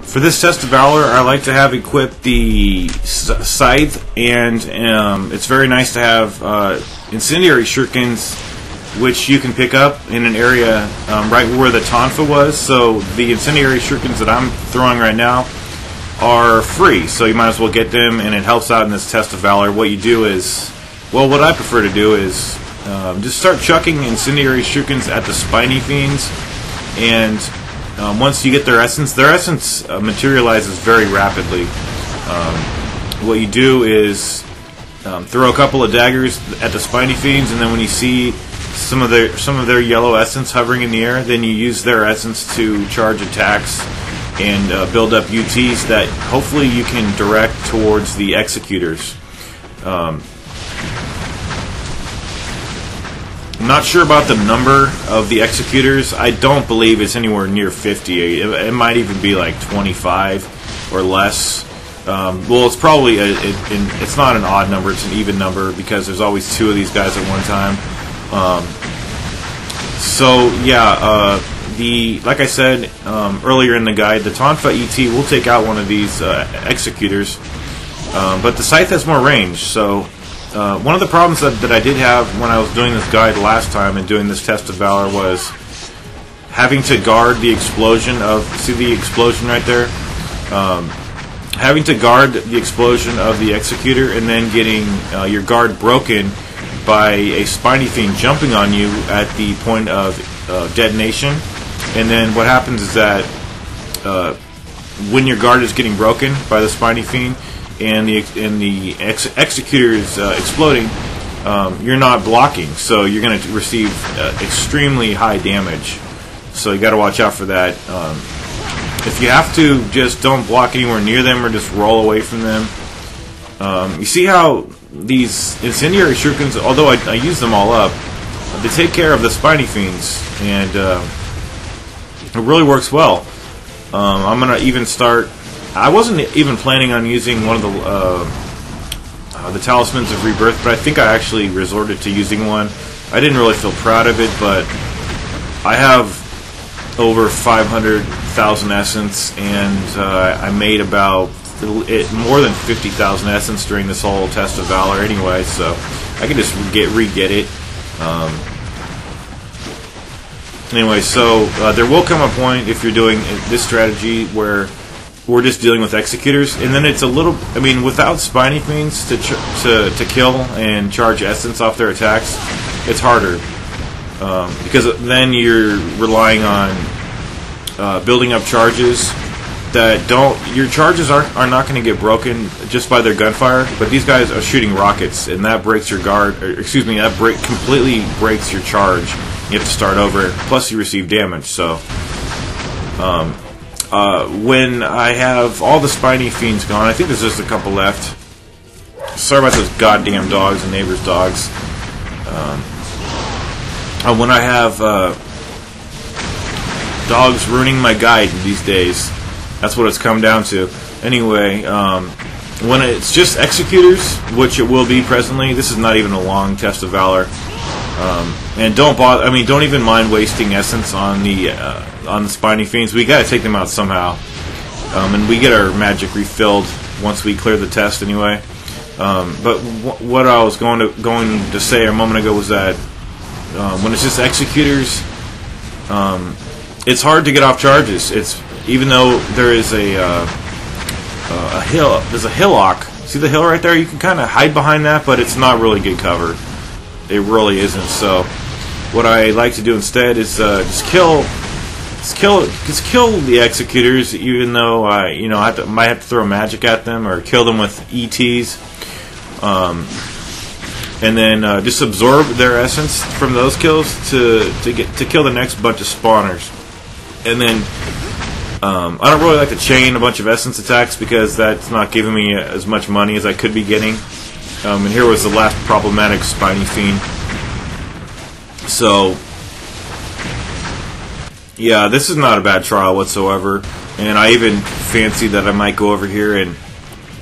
For this test of Valor, I like to have equipped the scythe, and it's very nice to have incendiary shurikens, which you can pick up in an area right where the tonfa was. So the incendiary shurikens that I'm throwing right now are free, so you might as well get them, and it helps out in this test of Valor. What you do is, well, what I prefer to do is just start chucking incendiary shurikens at the spiny fiends, and once you get their essence materializes very rapidly. What you do is throw a couple of daggers at the spiny fiends, and then when you see some of their yellow essence hovering in the air, then you use their essence to charge attacks and build up UTs that hopefully you can direct towards the executors. I'm not sure about the number of the executors. I don't believe it's anywhere near 50. It might even be like 25 or less. Well, it's probably it's not an odd number; it's an even number because there's always two of these guys at one time. So yeah, like I said earlier in the guide, the Tonfa ET will take out one of these executors, but the scythe has more range. So one of the problems that I did have when I was doing this guide last time and doing this test of Valor was having to guard the explosion of, see the explosion right there? Having to guard the explosion of the executor and then getting your guard broken by a spiny fiend jumping on you at the point of detonation. And then what happens is that when your guard is getting broken by the spiny fiend and the executor is exploding, you're not blocking, so you're going to receive extremely high damage. So you got to watch out for that. If you have to, just don't block anywhere near them or just roll away from them. You see how these incendiary shurikens, although I use them all up, they take care of the spiny fiends, and it really works well. I'm going to even start. I wasn't even planning on using one of the talismans of rebirth, but I think I actually resorted to using one. I didn't really feel proud of it, but I have over 500,000 essence, and I made about more than 50,000 essence during this whole test of Valor anyway, so I can just re-get it. Anyway, so there will come a point if you're doing this strategy where we're just dealing with executors, and then it's a little, I mean, without spiny fiends to kill and charge essence off their attacks, it's harder. Because then you're relying on building up charges that your charges are not going to get broken just by their gunfire, but these guys are shooting rockets, and that breaks your guard, or excuse me, that completely breaks your charge. You have to start over, plus you receive damage. So when I have all the spiny fiends gone, I think there's just a couple left. Sorry about those goddamn dogs and neighbors' dogs. When I have dogs ruining my Gaiden these days, that's what it's come down to. Anyway, when it's just executors, which it will be presently, this is not even a long test of Valor. And don't bother. I mean, don't even mind wasting essence on the spiny fiends. We got to take them out somehow, and we get our magic refilled once we clear the test anyway. But what I was going to say a moment ago was that when it's just executors, it's hard to get off charges. Even though there is a hill, there's a hillock. See the hill right there? You can kind of hide behind that, but it's not really good cover. It really isn't. So what I like to do instead is just kill the executors, even though I might have to throw magic at them or kill them with ETs, and then just absorb their essence from those kills to kill the next bunch of spawners. And then I don't really like to chain a bunch of essence attacks because that's not giving me as much money as I could be getting. And here was the last problematic spiny fiend. So yeah, this is not a bad trial whatsoever, and I even fancied that I might go over here and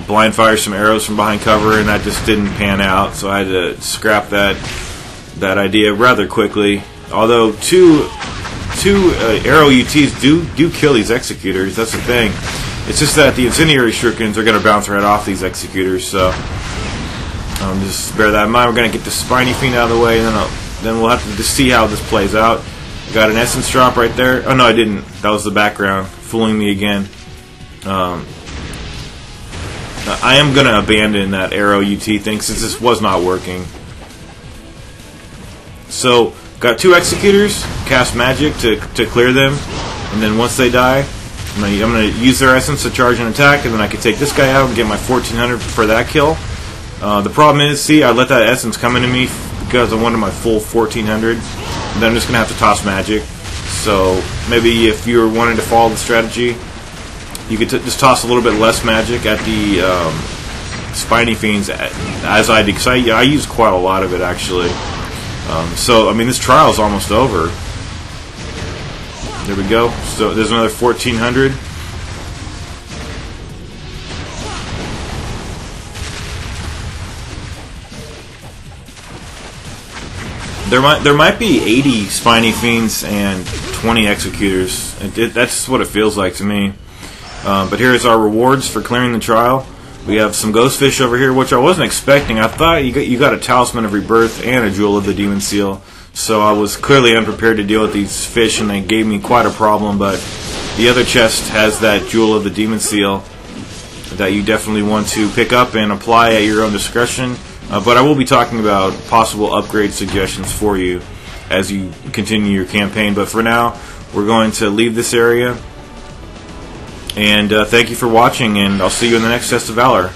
blind fire some arrows from behind cover, and that just didn't pan out, so I had to scrap that idea rather quickly. Although two arrow UTs do kill these executors, that's the thing. It's just that the incendiary shurikens are going to bounce right off these executors, so just bear that in mind. We're going to get the spiny fiend out of the way, and then we'll have to just see how this plays out. Got an essence drop right there. Oh no, I didn't. That was the background fooling me again. I am going to abandon that arrow UT thing since this was not working. So, got 2 executors, cast magic to clear them, and then once they die, I'm going to use their essence to charge an attack, and then I can take this guy out and get my 1400 for that kill. The problem is, see, I let that essence come into me because I wanted my full 1400, and then I'm just going to have to toss magic. So, maybe if you were wanting to follow the strategy, you could just toss a little bit less magic at the spiny fiends as I did, because I used quite a lot of it actually. So I mean, this trial is almost over. There we go. So there's another 1400. There might be 80 spiny fiends and 20 executors. That's what it feels like to me. But here's our rewards for clearing the trial. We have some ghost fish over here, which I wasn't expecting. I thought you got a talisman of rebirth and a jewel of the demon seal. So I was clearly unprepared to deal with these fish, and they gave me quite a problem. But the other chest has that jewel of the demon seal that you definitely want to pick up and apply at your own discretion. But I will be talking about possible upgrade suggestions for you as you continue your campaign. But for now, we're going to leave this area. And thank you for watching, and I'll see you in the next Test of Valor.